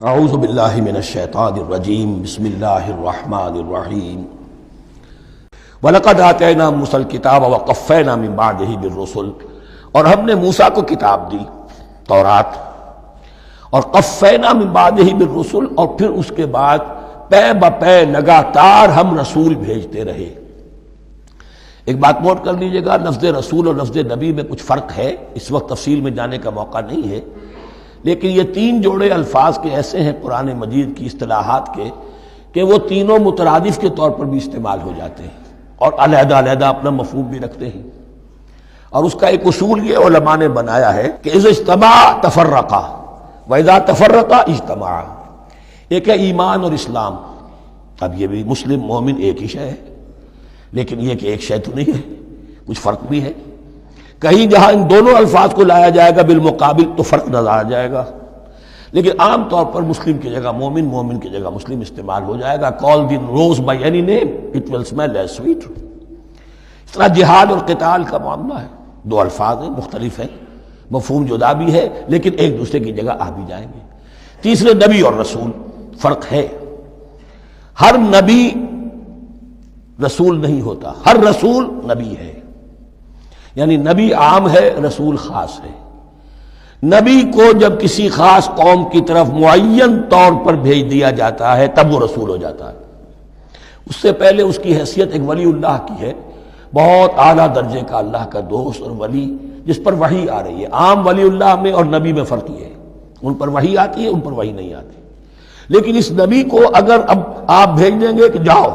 اعوذ باللہ من الشیطان الرجیم بسم اللہ الرحمن الرحیم وَلَقَدْ آتَيْنَا مُوسَى الْكِتَابَ وَقَفَّيْنَا مِن بَعْدِهِ بِالرُّسُلِ، اور ہم نے موسیٰ کو کتاب دی تورات، اور قفینا من بعدہ بالرسل، اور پھر اس کے بعد پے بپے لگاتار ہم رسول بھیجتے رہے۔ ایک بات نوٹ کر لیجئے گا، لفظ رسول اور لفظ نبی میں کچھ فرق ہے، اس وقت تفصیل میں جانے کا موقع نہیں ہے، لیکن یہ تین جوڑے الفاظ کے ایسے ہیں قرآن مجید کی اصطلاحات کے کہ وہ تینوں مترادف کے طور پر بھی استعمال ہو جاتے ہیں اور علیحدہ علیحدہ اپنا مفہوم بھی رکھتے ہیں۔ اور اس کا ایک اصول یہ علماء نے بنایا ہے کہ اذا اجتمع تفرقا واذا تفرقا اجتمع۔ ایک ہے ایمان اور اسلام، اب یہ بھی مسلم مومن ایک ہی شے ہے، لیکن یہ کہ ایک شے تو نہیں ہے، کچھ فرق بھی ہے۔ کہیں جہاں ان دونوں الفاظ کو لایا جائے گا بالمقابل تو فرق نظر آ جائے گا، لیکن عام طور پر مسلم کی جگہ مومن، مومن کی جگہ مسلم استعمال ہو جائے گا۔ call the rose by any name it will smell as sweet۔ اس طرح جہاد اور قتال کا معاملہ ہے، دو الفاظ ہیں، مختلف ہیں، مفہوم جدا بھی ہے لیکن ایک دوسرے کی جگہ آ بھی جائیں گے۔ تیسرے نبی اور رسول، فرق ہے، ہر نبی رسول نہیں ہوتا، ہر رسول نبی ہے، یعنی نبی عام ہے، رسول خاص ہے۔ نبی کو جب کسی خاص قوم کی طرف معین طور پر بھیج دیا جاتا ہے تب وہ رسول ہو جاتا ہے۔ اس سے پہلے اس کی حیثیت ایک ولی اللہ کی ہے، بہت اعلیٰ درجے کا اللہ کا دوست اور ولی جس پر وحی آ رہی ہے۔ عام ولی اللہ میں اور نبی میں فرق یہ ہے، ان پر وحی آتی ہے، ان پر وحی نہیں آتی۔ لیکن اس نبی کو اگر اب آپ بھیج دیں گے کہ جاؤ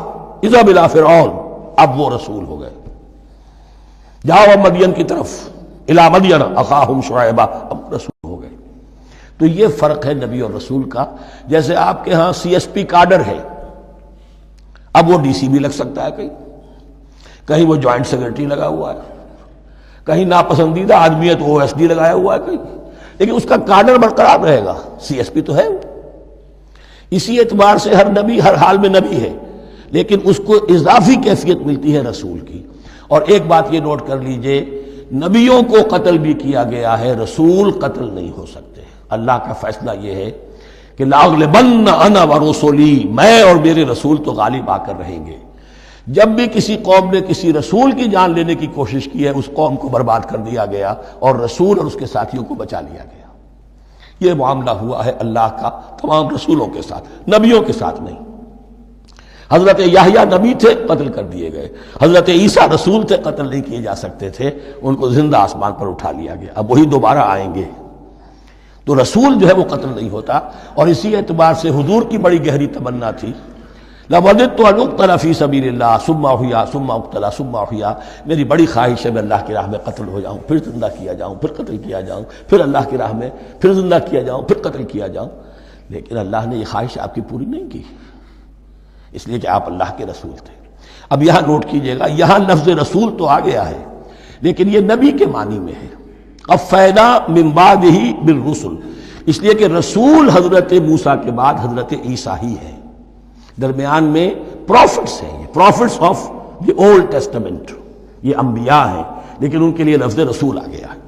اذهب الى فرعون، اب وہ رسول ہو گئے، جاؤ اب مدین کی طرف، الی مدین اخاہم شعیبا، اب رسول ہو گئے۔ تو یہ فرق ہے نبی اور رسول کا۔ جیسے آپ کے ہاں سی ایس پی کارڈر ہے، اب وہ ڈی سی بھی لگ سکتا ہے، کہیں وہ جوائنٹ سیکرٹری لگا ہوا ہے، کہیں ناپسندیدہ آدمی ہے تو او ایس ڈی لگایا ہوا ہے کہیں، لیکن اس کا کارڈر برقرار رہے گا، سی ایس پی تو ہے۔ اسی اعتبار سے ہر نبی ہر حال میں نبی ہے، لیکن اس کو اضافی کیفیت ملتی ہے رسول کی۔ اور ایک بات یہ نوٹ کر لیجئے، نبیوں کو قتل بھی کیا گیا ہے، رسول قتل نہیں ہو سکتے۔ اللہ کا فیصلہ یہ ہے کہ لاغلبن انا ورسلی، میں اور میرے رسول تو غالب آ کر رہیں گے۔ جب بھی کسی قوم نے کسی رسول کی جان لینے کی کوشش کی ہے، اس قوم کو برباد کر دیا گیا اور رسول اور اس کے ساتھیوں کو بچا لیا گیا۔ یہ معاملہ ہوا ہے اللہ کا تمام رسولوں کے ساتھ، نبیوں کے ساتھ نہیں۔ حضرت یحییٰ نبی تھے، قتل کر دیے گئے۔ حضرت عیسیٰ رسول تھے، قتل نہیں کیے جا سکتے تھے، ان کو زندہ آسمان پر اٹھا لیا گیا، اب وہی دوبارہ آئیں گے۔ تو رسول جو ہے وہ قتل نہیں ہوتا، اور اسی اعتبار سے حضور کی بڑی گہری تمنا تھی، لَوَدِدتُّ أَنْ أُقْتَلَ فِي سَبِيلِ اللَّهِ ثُمَّ أُحْيَا ثُمَّ أُقْتَلَ ثُمَّ أُحْيَا۔ میری بڑی خواہش ہے میں اللہ کی راہ میں قتل ہو جاؤں، پھر زندہ کیا جاؤں، پھر قتل کیا جاؤں، پھر اللہ کی راہ میں پھر زندہ کیا جاؤں، پھر قتل کیا جاؤں۔ لیکن اللہ نے یہ خواہش آپ کی پوری نہیں کی، اس لیے کہ آپ اللہ کے رسول تھے۔ اب یہاں نوٹ کیجئے گا، یہاں لفظ رسول تو آ گیا ہے لیکن یہ نبی کے معنی میں ہے۔ قفینا من بعدہ بالرسل، اس لیے کہ رسول حضرت موسیٰ کے بعد حضرت عیسیٰ ہی ہے، درمیان میں پروفٹس ہیں، یہ prophets of the old testament, یہ انبیاء ہیں، لیکن ان کے لیے لفظ رسول آ گیا ہے۔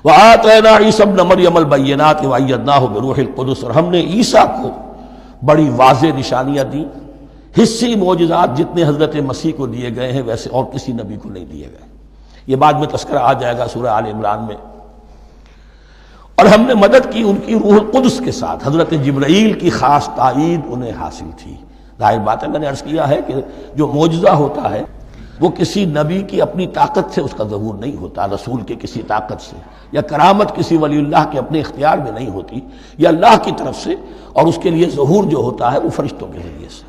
وَآتَيْنَا عِيسَى ابْنَ مَرْيَمَ الْبَيِّنَاتِ وَأَيَّدْنَاهُ بِرُوحِ الْقُدُسِ، اور ہم نے عیسیٰ کو بڑی واضح نشانیاں دیں، حصی معجزات جتنے حضرت مسیح کو دیے گئے ہیں ویسے اور کسی نبی کو نہیں دیے گئے۔ یہ بعد میں تذکرہ آ جائے گا سورہ آل عمران میں۔ اور ہم نے مدد کی ان کی روح القدس کے ساتھ، حضرت جبرائیل کی خاص تائید انہیں حاصل تھی۔ ظاہر بات ہے، میں نے عرض کیا ہے کہ جو معجزہ ہوتا ہے وہ کسی نبی کی اپنی طاقت سے اس کا ظہور نہیں ہوتا، رسول کے کسی طاقت سے، یا کرامت کسی ولی اللہ کے اپنے اختیار میں نہیں ہوتی، یا اللہ کی طرف سے، اور اس کے لیے ظہور جو ہوتا ہے وہ فرشتوں کے ذریعے سے۔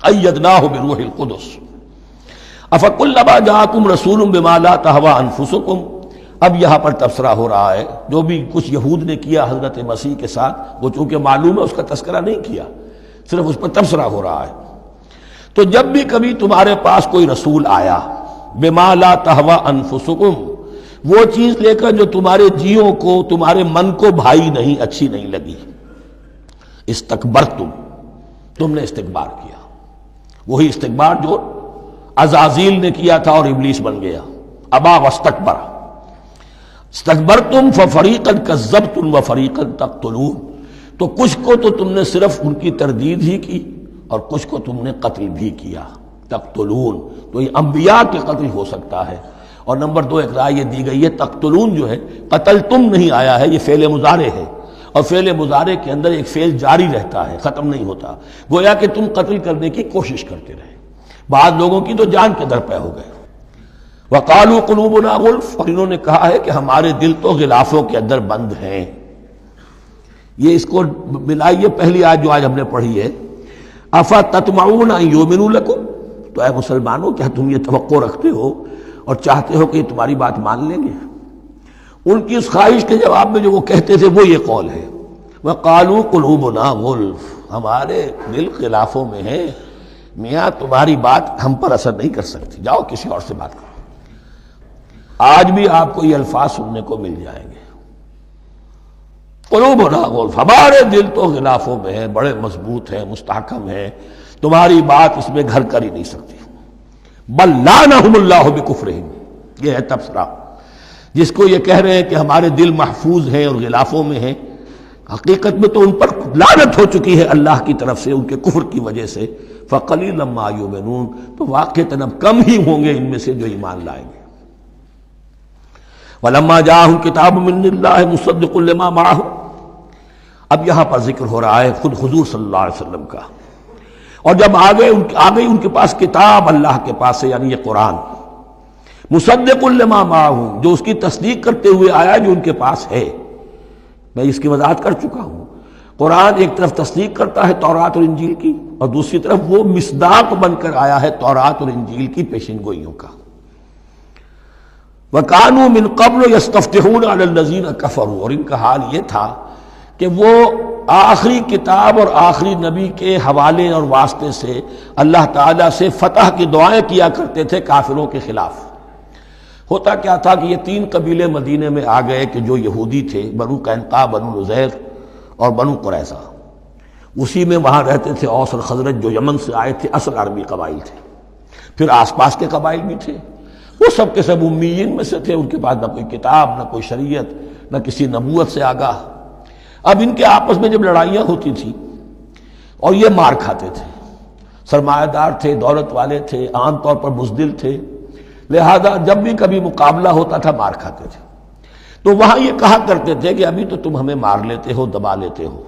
ایدناہ بروح القدس۔ افکلما جاءکم رسول بما لا تہوی انفسکم، اب یہاں پر تبصرہ ہو رہا ہے، جو بھی کچھ یہود نے کیا حضرت مسیح کے ساتھ، وہ چونکہ معلوم ہے اس کا تذکرہ نہیں کیا، صرف اس پر تبصرہ ہو رہا ہے۔ تو جب بھی کبھی تمہارے پاس کوئی رسول آیا، بما لا تہوی انفسکم، وہ چیز لے کر جو تمہارے جیوں کو، تمہارے من کو بھائی نہیں، اچھی نہیں لگی، استکبرتم، تم نے استکبار کیا، وہی استکبار جو عزازیل نے کیا تھا اور ابلیس بن گیا، ابا واستکبر۔ استکبرتم ففریقا کذبتم وفریقا تقتلون، تو کچھ کو تو تم نے صرف ان کی تردید ہی کی اور کچھ کو تم نے قتل بھی کیا. تقتلون تو یہ انبیاء کے قتل ہو سکتا ہے. اور نمبر 2 ایک رائے یہ دی گئی ہے تقتلون جو ہے قتل تم نہیں آیا ہے، یہ فعل مضارع ہے، اور فعل مضارع کے اندر ایک فعل جاری رہتا ہے، ختم نہیں ہوتا. گویا کہ تم قتل کرنے کی کوشش کرتے رہے. بعض لوگوں کی تو جان کے در پہ ہو گئے. وقالوا قلوبنا غلف، اور انہوں نے کہا ہے کہ ہمارے دل تو غلافوں کے اندر بند ہیں. یہ اس کو ملائیے پہلی آیت جو آج ہم نے پڑھی ہے، افتطمعون ان یؤمنوا لکم، تو اے مسلمانوں کیا تم یہ توقع رکھتے ہو اور چاہتے ہو کہ یہ تمہاری بات مان لیں گے؟ ان کی اس خواہش کے جواب میں جو وہ کہتے تھے وہ یہ قول ہے، وقالوا قلوبنا غلف، ہمارے دل غلافوں میں ہے، میاں تمہاری بات ہم پر اثر نہیں کر سکتی، جاؤ کسی اور سے بات کرو. آج بھی آپ کو یہ الفاظ سننے کو مل جائیں گے، قلوبنا غلف، ہمارے دل تو غلافوں میں ہیں، بڑے مضبوط ہیں، مستحکم ہیں، تمہاری بات اس میں گھر کر ہی نہیں سکتی. بل لعنہم اللہ بکفرہم، یہ ہے تبصرہ. جس کو یہ کہہ رہے ہیں کہ ہمارے دل محفوظ ہیں اور غلافوں میں ہیں، حقیقت میں تو ان پر لعنت ہو چکی ہے اللہ کی طرف سے ان کے کفر کی وجہ سے. فقلیلا ما یؤمنون، تو واقعتاً اب کم ہی ہوں گے ان میں سے جو ایمان لائیں گے. وَلَمَّا جَاءَهُمْ كِتَابٌ مِّنْ اللَّهِ مُصَدِّقٌ لِّمَا مَعَهُمْ، اب یہاں پر ذکر ہو رہا ہے خود حضور صلی اللہ علیہ وسلم کا. اور جب آ گئی ان کے پاس کتاب اللہ کے پاس سے، یعنی یہ قرآن، مصدق لما معہم، جو اس کی تصدیق کرتے ہوئے آیا جو ان کے پاس ہے. میں اس کی وضاحت کر چکا ہوں. قرآن ایک طرف تصدیق کرتا ہے تورات اور انجیل کی، اور دوسری طرف وہ مصداق بن کر آیا ہے تورات اور انجیل کی پیشن گوئیوں کا. وَكَانُوا مِن قَبْلُ يَسْتَفْتِحُونَ عَلَى الَّذِينَ كَفَرُوا، اور ان کا حال یہ تھا کہ وہ آخری کتاب اور آخری نبی کے حوالے اور واسطے سے اللہ تعالیٰ سے فتح کی دعائیں کیا کرتے تھے کافروں کے خلاف. ہوتا کیا تھا کہ یہ 3 قبیلے مدینے میں آ گئے کہ جو یہودی تھے، بنو قینقاع، بنو نذیر اور بنو قریظہ. اسی میں وہاں رہتے تھے اوس اور خزرج جو یمن سے آئے تھے، اصل عربی قبائل تھے. پھر آس پاس کے قبائل بھی تھے، وہ سب کے سب امیین میں سے تھے، ان کے پاس نہ کوئی کتاب، نہ کوئی شریعت، نہ کسی نبوت سے آگاہ. اب ان کے آپس میں جب لڑائیاں ہوتی تھیں اور یہ مار کھاتے تھے، سرمایہ دار تھے، دولت والے تھے، عام طور پر بزدل تھے، لہذا جب بھی کبھی مقابلہ ہوتا تھا مار کھاتے تھے. تو وہاں یہ کہا کرتے تھے کہ ابھی تو تم ہمیں مار لیتے ہو، دبا لیتے ہو،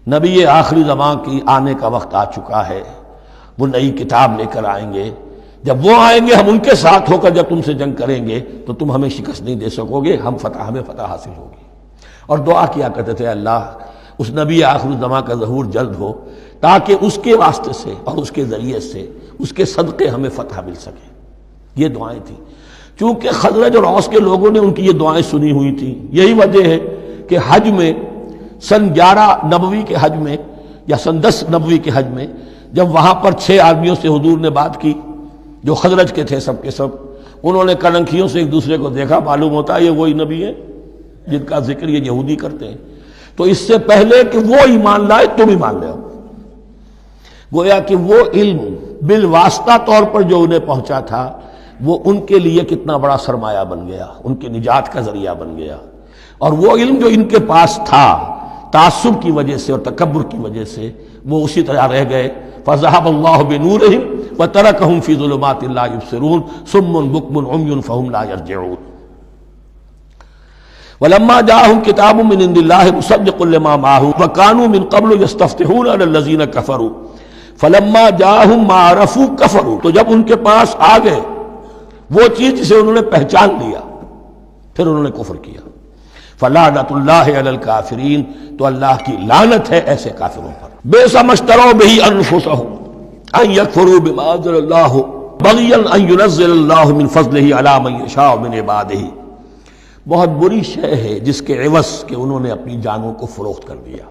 نبی آخری زمان کی آنے کا وقت آ چکا ہے، وہ نئی کتاب لے کر آئیں گے، جب وہ آئیں گے ہم ان کے ساتھ ہو کر جب تم سے جنگ کریں گے تو تم ہمیں شکست نہیں دے سکو گے، ہمیں فتح حاصل ہوگی. اور دعا کیا کرتے تھے اللہ اس نبی آخر الزمان کا ظہور جلد ہو تاکہ اس کے واسطے سے اور اس کے ذریعے سے اس کے صدقے ہمیں فتح مل سکے. یہ دعائیں تھیں. چونکہ خزرج اور اوس کے لوگوں نے ان کی یہ دعائیں سنی ہوئی تھیں. یہی وجہ ہے کہ حج میں سن 11 نبوی کے حج میں یا سن 10 نبوی کے حج میں جب وہاں پر 6 آدمیوں سے حضور نے بات کی جو خزرج کے تھے، سب کے سب انہوں نے کلنکھیوں سے ایک دوسرے کو دیکھا، معلوم ہوتا ہے یہ وہی نبی ہے جن کا ذکر یہ یہودی کرتے ہیں. تو اس سے پہلے کہ وہ ایمان لائے تم ایمان لے آؤ. گویا کہ وہ علم بالواسطہ طور پر جو انہیں پہنچا تھا وہ ان کے لیے کتنا بڑا سرمایہ بن گیا، ان کی نجات کا ذریعہ بن گیا. اور وہ علم جو ان کے پاس تھا تعصب کی وجہ سے اور تکبر کی وجہ سے وہ اسی طرح رہ گئے. فَذَهَبَ اللَّهُ بِنُورِهِمْ وَتَرَكَهُمْ فِي ظُلُمَاتٍ لَا يُبْصِرُونَ صُمٌّ بُكْمٌ عُمْيٌ فَهُمْ لَا يَرْجِعُونَ. وَلَمَّا جَاءَهُمْ كِتَابٌ مِّنْ عِندِ اللَّهِ مُصَدِّقٌ لِّمَا مَعَهُمْ وَكَانُوا مِن قَبْلُ يَسْتَفْتِحُونَ عَلَى الَّذِينَ كَفَرُوا فَلَمَّا جَاءَهُم مَّا عَرَفُوا كَفَرُوا، تو جب ان کے پاس آ گئے وہ چیز جسے انہوں نے پہچان لیا پھر انہوں نے کفر کیا. فَلَعْنَةُ اللَّهِ عَلَى الْكَافِرِينَ، تو اللہ کی لعنت ہے ایسے کافروں پر. بِئْسَ مَا اشْتَرَوْا بِهِ أَنفُسَهُمْ أَن يَكْفُرُوا بِمَا أَنزَلَ اللَّهُ بَغْيًا أَن يُنَزِّلَ اللَّهُ مِن فَضْلِهِ عَلَى مَن يَشَاءُ مِنْ عِبَادِهِ. بہت بری شے ہے جس کے عوض کہ انہوں نے اپنی جانوں کو فروخت کر دیا.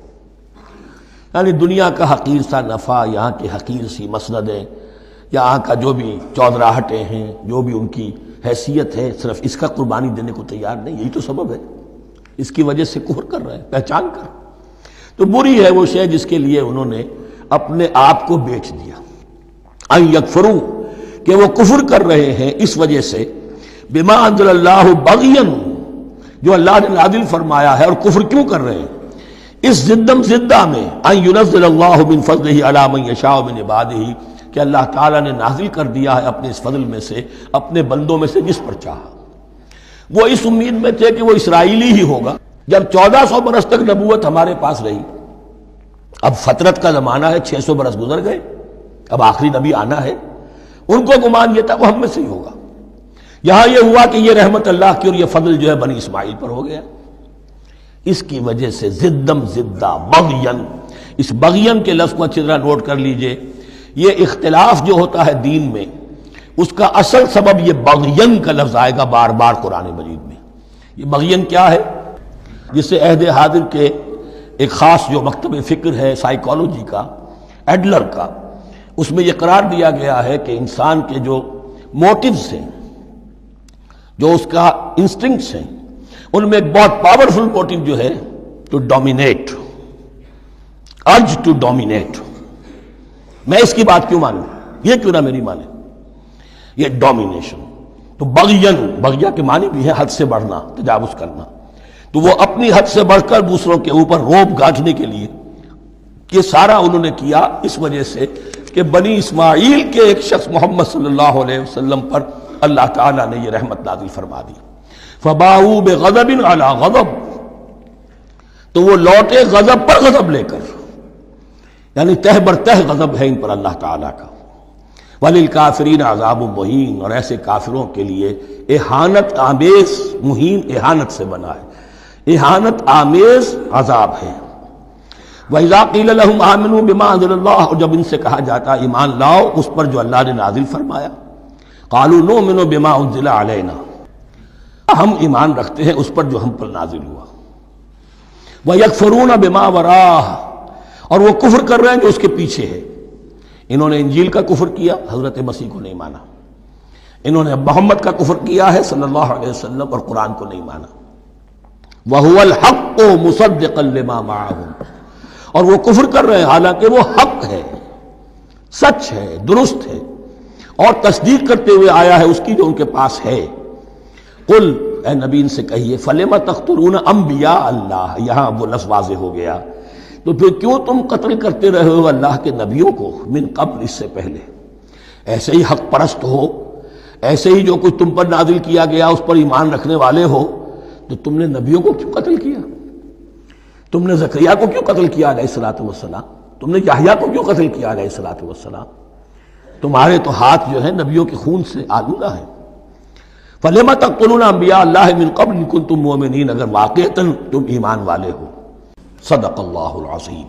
یعنی دنیا کا حقیر سا نفع، یہاں کی حقیر سی مسندیں، یہاں کا جو بھی چودراہٹیں ہیں، جو بھی ان کی حیثیت ہے، صرف اس کا قربانی دینے کو تیار نہیں. یہی تو سبب ہے، اس کی وجہ سے کفر کر رہے ہیں پہچان کر. تو بری ہے وہ شے جس کے لیے انہوں نے اپنے آپ کو بیچ دیا. ان یکفروا، کہ وہ کفر کر رہے ہیں اس وجہ سے، بما انزل اللہ بغیا، جو اللہ نے نازل فرمایا ہے. اور کفر کیوں کر رہے ہیں؟ اس زدم زدہ میں ان ينزل اللہ من فضلہ علی من یشاء من عبادہ، کہ اللہ تعالیٰ نے نازل کر دیا ہے اپنے اس فضل میں سے اپنے بندوں میں سے جس پر چاہا۔ وہ اس امید میں تھے کہ وہ اسرائیلی ہی ہوگا۔ جب 1400 برس تک نبوت ہمارے پاس رہی، اب فترت کا زمانہ ہے، 600 برس گزر گئے، اب آخری نبی آنا ہے، ان کو گمان یہ تھا وہ ہم میں سے ہی ہوگا۔ یہاں یہ ہوا کہ یہ رحمت اللہ کی اور یہ فضل جو ہے بنی اسماعیل پر ہو گیا۔ اس کی وجہ سے زدم زدہ بغین، اس بغین کے لفظ کو اچھی طرح نوٹ کر لیجئے، یہ اختلاف جو ہوتا ہے دین میں اس کا اصل سبب یہ بغین کا لفظ آئے گا بار بار قرآن مجید میں۔ یہ بغین کیا ہے؟ جس سے عہد حاضر کے ایک خاص جو مکتب فکر ہے سائیکالوجی کا، ایڈلر کا، اس میں یہ قرار دیا گیا ہے کہ انسان کے جو موٹیوز ہیں، جو اس کا انسٹنکٹس ہیں، ان میں ایک بہت پاورفل موٹیو جو ہے to dominate, urge to dominate. میں اس کی بات کیوں مانوں، یہ کیوں نہ میری مانے، یہ ڈومینیشن۔ تو بغین، بغیہ کے معنی بھی ہے حد سے بڑھنا، تجاوز کرنا۔ تو وہ اپنی حد سے بڑھ کر دوسروں کے اوپر روب گاٹھنے کے لیے یہ سارا انہوں نے کیا، اس وجہ سے کہ بنی اسماعیل کے ایک شخص محمد صلی اللہ علیہ وسلم پر اللہ تعالیٰ نے یہ رحمت نازل فرما دی۔ فباؤوا بغضب علی غضب، تو وہ لوٹے غضب پر غضب لے کر، یعنی تہ بر تہ غضب ہے ان پر اللہ تعالیٰ کا۔ وَلِلْكَافِرِينَ عَذَابٌ مُّهِينٌ، اور ایسے کافروں کے لیے اہانت آمیز، مہین اہانت سے بنا ہے، اہانت آمیز عذاب ہے۔ وَإِذَا قِيلَ لَهُمْ آمِنُوا بِمَا أَنزَلَ اللَّهُ، اور جب ان سے کہا جاتا ایمان لاؤ اس پر جو اللہ نے نازل فرمایا، قَالُوا نُؤْمِنُ بِمَا أُنزِلَ عَلَيْنَا، ہم ایمان رکھتے ہیں اس پر جو ہم پر نازل ہوا۔ وَيَكْفُرُونَ بِمَا وَرَاهُ، اور وہ کفر کر رہے ہیں جو اس کے پیچھے ہے۔ انہوں نے انجیل کا کفر کیا، حضرت مسیح کو نہیں مانا۔ انہوں نے محمد کا کفر کیا ہے صلی اللہ علیہ وسلم، اور قرآن کو نہیں مانا۔ وَهُوَ الْحَقُّ مُصَدِّقًا لِمَا مَعَهُمْ، اور وہ کفر کر رہے ہیں حالانکہ وہ حق ہے، سچ ہے، درست ہے، اور تصدیق کرتے ہوئے آیا ہے اس کی جو ان کے پاس ہے۔ قل، اے نبی ان سے کہیے، فَلِمَ تَقْتُلُونَ أَنبِيَاءَ اللَّهِ، یہاں وہ لفظ واضح ہو گیا، تو پھر کیوں تم قتل کرتے رہے ہو اللہ کے نبیوں کو، من قبل، اس سے پہلے۔ ایسے ہی حق پرست ہو، ایسے ہی جو کچھ تم پر نازل کیا گیا اس پر ایمان رکھنے والے ہو، تو تم نے نبیوں کو کیوں قتل کیا؟ تم نے زکریا کو کیوں قتل کیا علیہ الصلوۃ والسلام؟ تم نے یحییٰ کو کیوں قتل کیا علیہ الصلوۃ والسلام؟ تمہارے تو ہاتھ جو ہے نبیوں کے خون سے آلودہ ہے۔ فَلِمَ تَقْتُلُونَ أَنبِيَاءَ اللَّهِ مِن قَبْلِ إِن كُنتُم مُّؤْمِنِينَ، اگر واقعتاً تم ایمان والے ہو۔ صدق اللہ العظیم۔